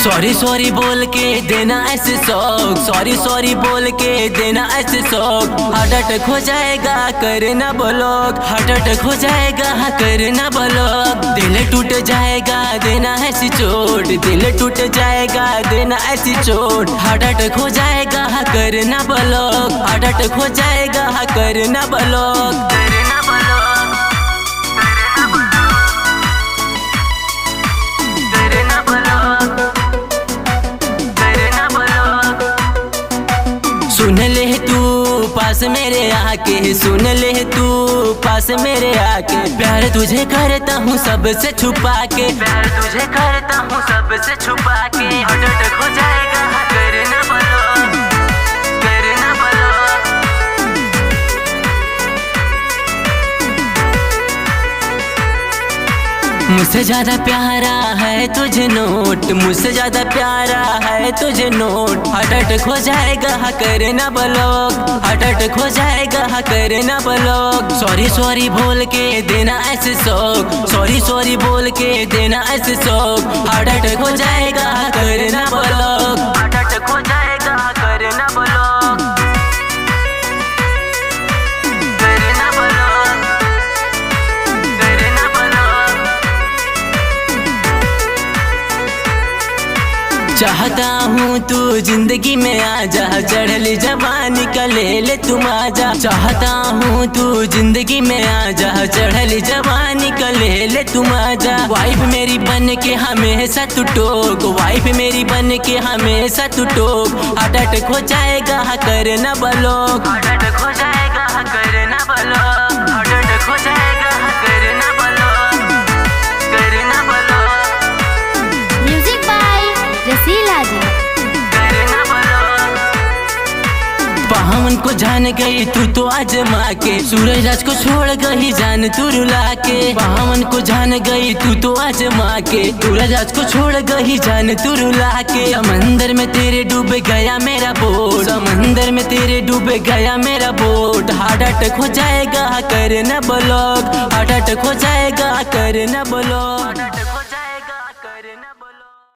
Sorry sorry बोल के देना ऐसे शौक, सॉरी सॉरी बोल के देना ऐसे शौक। हार्ट अटैक हो जाएगा करना ब्लॉक, हार्ट अटैक हो जाएगा करना ब्लॉक। दिल टूट जाएगा देना ऐसी चोट, दिल टूट जाएगा देना ऐसी चोट। हार्ट अटैक हो जाएगा करना ब्लॉक, हार्ट अटैक हो जाएगा करना ब्लॉक। सुन ले तू पास मेरे आके, सुन ले तू पास मेरे आके। प्यार तुझे करता हूँ सबसे छुपा के, प्यार तुझे करता हूँ सबसे छुपा के। हार्ट अटैक हो जाएगा करना ब्लॉक, करना ब्लॉक। मुझसे ज्यादा प्यारा है तुझे नोट, मुझसे ज्यादा प्यारा है तुझे नोट। हार्ट अटैक हो जाएगा करना ब्लॉक, हार्ट अटैक हो जाएगा करना ब्लॉक। सॉरी सॉरी बोल के देना ऐसे शौक, सॉरी सॉरी बोल के देना ऐसे शौक। हार्ट अटैक हो जाएगा करना ब्लॉक, हार्ट अटैक हो जाएगा करना ब्लॉक, करना ब्लॉक, करना ब्लॉक। चाहता हूँ तू जिंदगी में आ जा, चढ़ली जवानी का ले ले तुम आजा। चाहता हूँ तू जिंदगी में आ जा, चढ़ली जवानी का ले ले तुम आजा। वाइफ मेरी बन के हमेशा तू टोक, वाइफ मेरी बन के हमेशा तू टोक। हार्ट अटैक हो जाएगा करना ब्लॉक, हार्ट अटैक हो जाएगा करना ब्लॉक, हार्ट अटैक हो जाएगा करना ब्लॉक, करना ब्लॉक। म्यूजिक बाय रसीला जी। पावन को जान गई तू तो आजमा के, सूरज राज को छोड़ गई जान तू रुला के। पावन को जान गई तू तो आजमा के, सूरज राज को छोड़ गई जान तू रुला के। समंदर में तेरे डूब गया मेरा बोट, समंदर में तेरे डूब गया मेरा बोट। हार्ट अटैक हो जाएगा करना ब्लॉक, हार्ट अटैक हो जाएगा करना ब्लॉक।